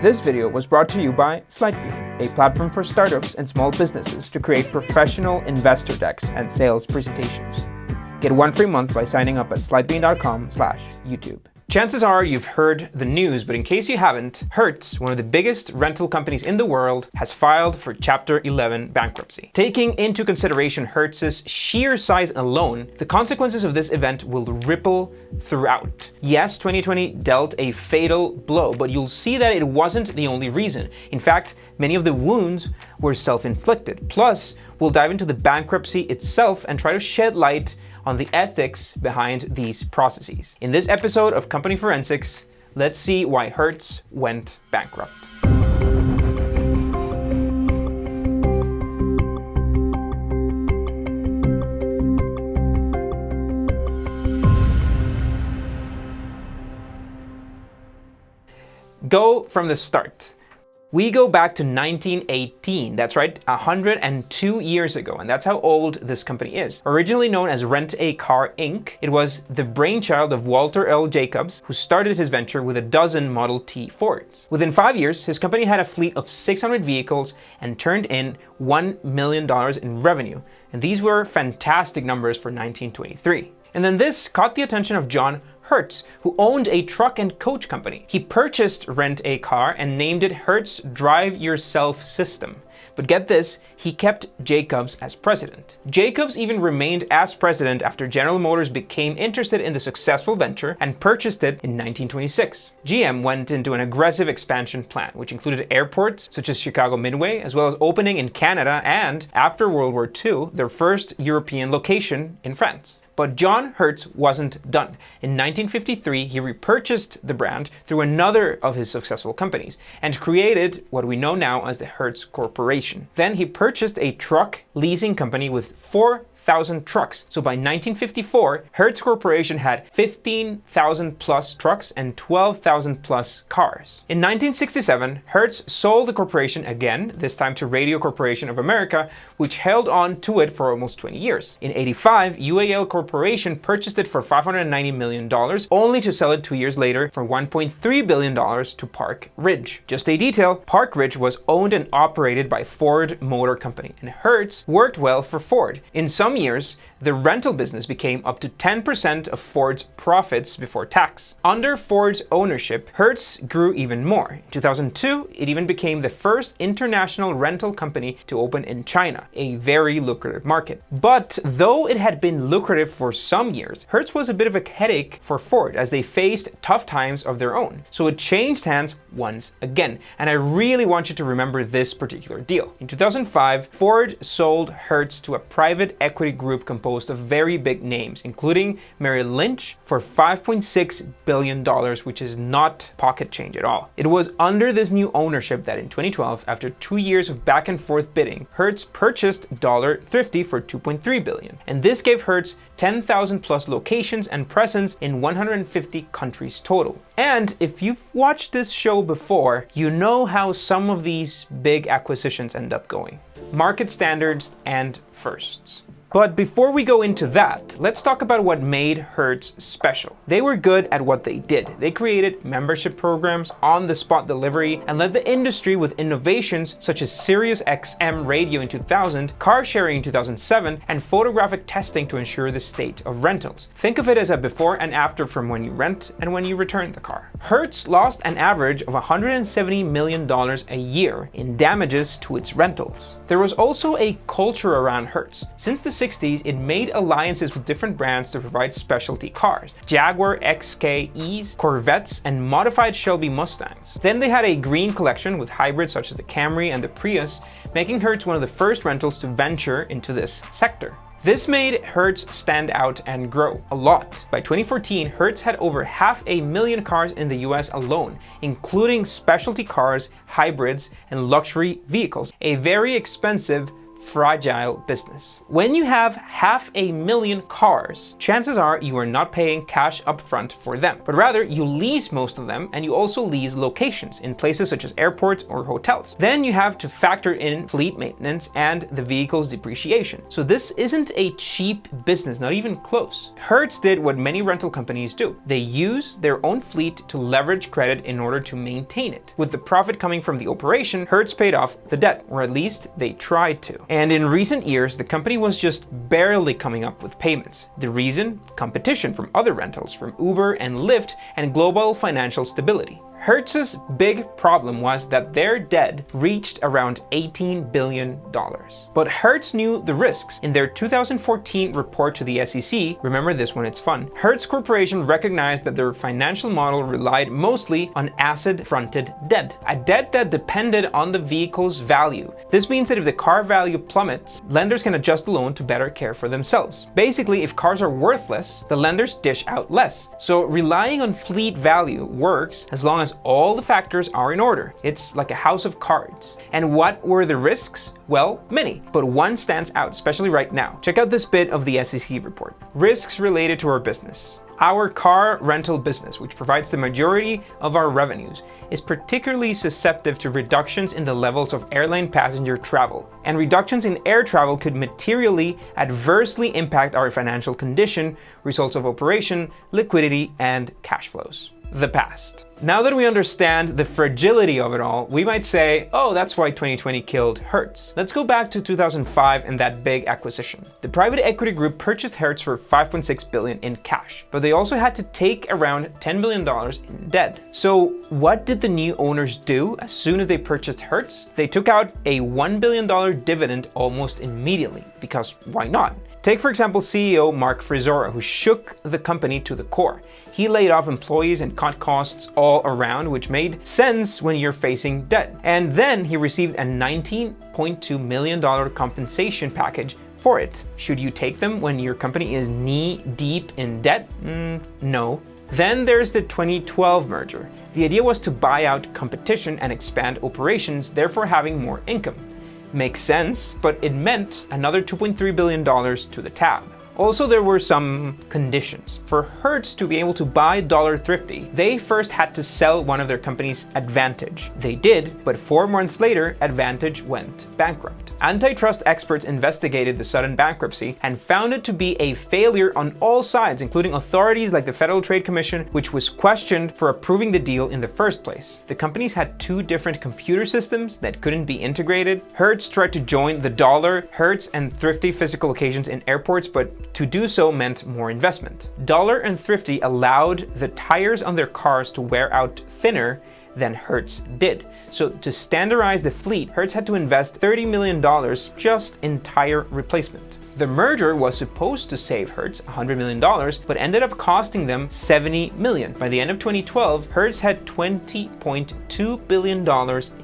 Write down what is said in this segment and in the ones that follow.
This video was brought to you by Slidebean, a platform for startups and small businesses to create professional investor decks and sales presentations. Get 1 free month by signing up at slidebean.com/YouTube. Chances are you've heard the news, but in case you haven't, Hertz, one of the biggest rental companies in the world, has filed for Chapter 11 bankruptcy. Taking into consideration Hertz's sheer size alone, the consequences of this event will ripple throughout. Yes, 2020 dealt a fatal blow, but you'll see that it wasn't the only reason. In fact, many of the wounds were self-inflicted. Plus, we'll dive into the bankruptcy itself and try to shed light on the ethics behind these processes. In this episode of Company Forensics, let's see why Hertz went bankrupt. Go from the start. We go back to 1918, that's right, 102 years ago, and that's how old this company is. Originally known as Rent-A-Car Inc., it was the brainchild of Walter L. Jacobs, who started his venture with a dozen Model T Fords. Within 5 years, his company had a fleet of 600 vehicles and turned in $1 million in revenue, and these were fantastic numbers for 1923. And then this caught the attention of John Hertz, who owned a truck and coach company. He purchased Rent-A-Car and named it Hertz Drive Yourself System. But get this, he kept Jacobs as president. Jacobs even remained as president after General Motors became interested in the successful venture and purchased it in 1926. GM went into an aggressive expansion plan, which included airports such as Chicago Midway, as well as opening in Canada and, after World War II, their first European location in France. But John Hertz wasn't done. In 1953, he repurchased the brand through another of his successful companies and created what we know now as the Hertz Corporation. Then he purchased a truck leasing company with 4,000 trucks. So by 1954, Hertz Corporation had 15,000 plus trucks and 12,000 plus cars. In 1967, Hertz sold the corporation again, this time to Radio Corporation of America, which held on to it for almost 20 years. In 85, UAL Corporation purchased it for $590 million, only to sell it 2 years later for $1.3 billion to Park Ridge. Just a detail, Park Ridge was owned and operated by Ford Motor Company, and Hertz worked well for Ford. In some years, the rental business became up to 10% of Ford's profits before tax. Under Ford's ownership, Hertz grew even more. In 2002, it even became the first international rental company to open in China, a very lucrative market. But though it had been lucrative for some years, Hertz was a bit of a headache for Ford as they faced tough times of their own. So it changed hands once again, and I really want you to remember this particular deal. In 2005, Ford sold Hertz to a private equity group composed of very big names, including Merrill Lynch, for $5.6 billion, which is not pocket change at all. It was under this new ownership that in 2012, after 2 years of back and forth bidding, Hertz purchased Dollar Thrifty for $2.3 billion. And this gave Hertz 10,000 plus locations and presence in 150 countries total. And if you've watched this show before, you know how some of these big acquisitions end up going. Market standards and firsts. But before we go into that, let's talk about what made Hertz special. They were good at what they did. They created membership programs, on-the-spot delivery, and led the industry with innovations such as Sirius XM radio in 2000, car sharing in 2007, and photographic testing to ensure the state of rentals. Think of it as a before and after from when you rent and when you return the car. Hertz lost an average of $170 million a year in damages to its rentals. There was also a culture around Hertz. Since the 60s, it made alliances with different brands to provide specialty cars. Jaguar XKEs, Corvettes, and modified Shelby Mustangs. Then they had a green collection with hybrids such as the Camry and the Prius, making Hertz one of the first rentals to venture into this sector. This made Hertz stand out and grow a lot. By 2014, Hertz had over 500,000 cars in the US alone, including specialty cars, hybrids, and luxury vehicles. A very expensive fragile business. When you have 500,000 cars, chances are you are not paying cash upfront for them, but rather you lease most of them, and you also lease locations in places such as airports or hotels. Then you have to factor in fleet maintenance and the vehicle's depreciation. So this isn't a cheap business, not even close. Hertz did what many rental companies do. They use their own fleet to leverage credit in order to maintain it. With the profit coming from the operation, Hertz paid off the debt, or at least they tried to. And in recent years, the company was just barely coming up with payments. The reason? Competition from other rentals, from Uber and Lyft, and global financial stability. Hertz's big problem was that their debt reached around $18 billion. But Hertz knew the risks. In their 2014 report to the SEC, remember this one, it's fun, Hertz Corporation recognized that their financial model relied mostly on asset-fronted debt, a debt that depended on the vehicle's value. This means that if the car value plummets, lenders can adjust the loan to better care for themselves. Basically, if cars are worthless, the lenders dish out less. So relying on fleet value works as long as all the factors are in order. It's like a house of cards. And what were the risks? Well, many, but one stands out, especially right now. Check out this bit of the SEC report. Risks related to our business. Our car rental business, which provides the majority of our revenues, is particularly susceptible to reductions in the levels of airline passenger travel. And reductions in air travel could materially adversely impact our financial condition, results of operation, liquidity, and cash flows. The past. Now that we understand the fragility of it all, we might say, oh, that's why 2020 killed Hertz. Let's go back to 2005 and that big acquisition. The private equity group purchased Hertz for $5.6 billion in cash, but they also had to take around $10 billion in debt. So what did the new owners do as soon as they purchased Hertz? They took out a $1 billion dividend almost immediately, because why not? Take, for example, CEO Mark Frisora, who shook the company to the core. He laid off employees and cut costs all around, which made sense when you're facing debt. And then he received a $19.2 million compensation package for it. Should you take them when your company is knee-deep in debt? No. Then there's the 2012 merger. The idea was to buy out competition and expand operations, therefore having more income. Makes sense, but it meant another $2.3 billion to the tab. Also, there were some conditions. For Hertz to be able to buy Dollar Thrifty, they first had to sell one of their companies, Advantage. They did, but 4 months later, Advantage went bankrupt. Antitrust experts investigated the sudden bankruptcy and found it to be a failure on all sides, including authorities like the Federal Trade Commission, which was questioned for approving the deal in the first place. The companies had 2 different computer systems that couldn't be integrated. Hertz tried to join the Dollar, Hertz, and Thrifty physical occasions in airports, but to do so meant more investment. Dollar and Thrifty allowed the tires on their cars to wear out thinner than Hertz did. So to standardize the fleet, Hertz had to invest $30 million just in tire replacement. The merger was supposed to save Hertz $100 million, but ended up costing them $70 million. By the end of 2012, Hertz had $20.2 billion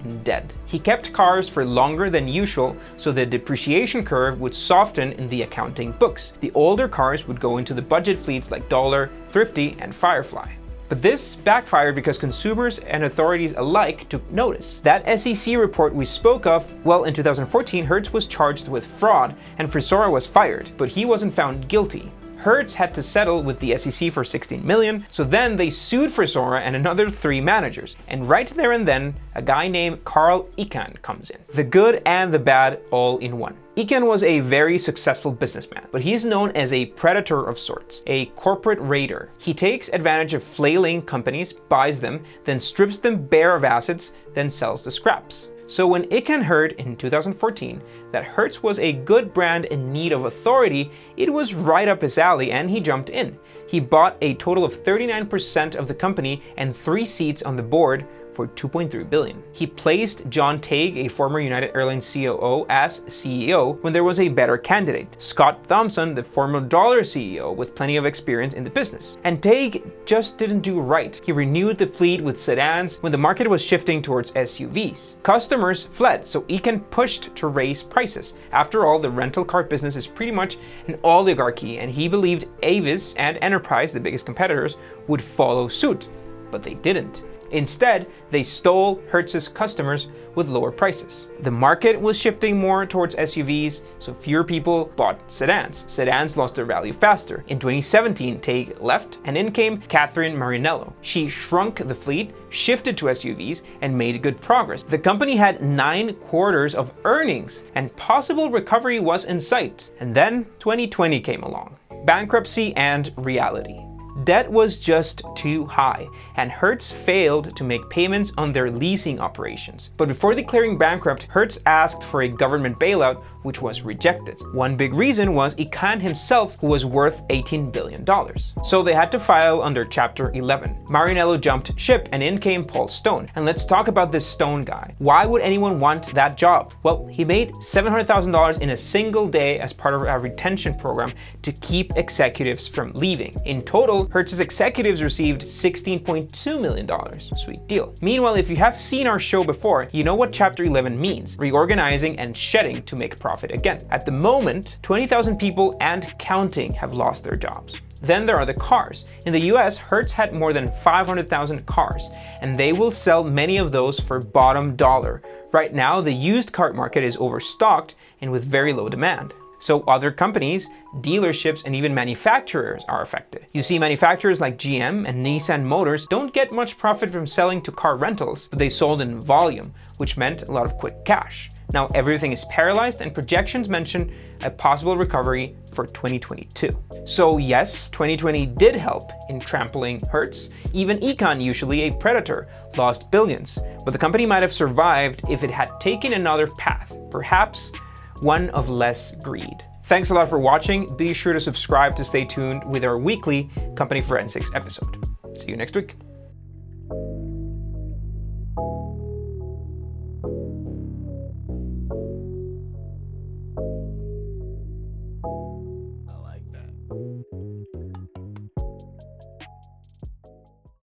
in debt. He kept cars for longer than usual, so the depreciation curve would soften in the accounting books. The older cars would go into the budget fleets like Dollar, Thrifty, and Firefly. But this backfired because consumers and authorities alike took notice. That SEC report we spoke of, well, in 2014, Hertz was charged with fraud and Frisora was fired, but he wasn't found guilty. Hertz had to settle with the SEC for $16 million, so then they sued Frisora and another 3 managers. And right there and then, a guy named Carl Icahn comes in. The good and the bad all in one. Icahn was a very successful businessman, but he is known as a predator of sorts, a corporate raider. He takes advantage of flailing companies, buys them, then strips them bare of assets, then sells the scraps. So when Icahn heard in 2014 that Hertz was a good brand in need of authority, it was right up his alley and he jumped in. He bought a total of 39% of the company and 3 seats on the board for $2.3 billion. He placed John Tague, a former United Airlines COO, as CEO when there was a better candidate, Scott Thompson, the former Dollar CEO with plenty of experience in the business. And Tague just didn't do right. He renewed the fleet with sedans when the market was shifting towards SUVs. Customers fled, so Icahn pushed to raise prices. After all, the rental car business is pretty much an oligarchy, and he believed Avis and Enterprise, the biggest competitors, would follow suit. But they didn't. Instead, they stole Hertz's customers with lower prices. The market was shifting more towards SUVs, so fewer people bought sedans. Sedans lost their value faster. In 2017, Teague left, and in came Catherine Marinello. She shrunk the fleet, shifted to SUVs, and made good progress. The company had 9 quarters of earnings, and possible recovery was in sight. And then 2020 came along. Bankruptcy and reality. Debt was just too high, and Hertz failed to make payments on their leasing operations. But before declaring bankrupt, Hertz asked for a government bailout, which was rejected. One big reason was Khan himself, who was worth $18 billion. So they had to file under Chapter 11. Marinello jumped ship, and in came Paul Stone. And let's talk about this Stone guy. Why would anyone want that job? Well, he made $700,000 in a single day as part of a retention program to keep executives from leaving. In total, Hertz's executives received $16.2 million. Sweet deal. Meanwhile, if you have seen our show before, you know what Chapter 11 means: reorganizing and shedding to make profit again. At the moment, 20,000 people and counting have lost their jobs. Then there are the cars. In the US, Hertz had more than 500,000 cars, and they will sell many of those for bottom dollar. Right now, the used car market is overstocked and with very low demand. So other companies, dealerships, and even manufacturers are affected. You see, manufacturers like GM and Nissan Motors don't get much profit from selling to car rentals, but they sold in volume, which meant a lot of quick cash. Now everything is paralyzed, and projections mention a possible recovery for 2022. So yes, 2020 did help in trampling Hertz. Even Khan, usually a predator, lost billions, but the company might have survived if it had taken another path, perhaps one of less greed. Thanks a lot for watching. Be sure to subscribe to stay tuned with our weekly Company Forensics episode. See you next week.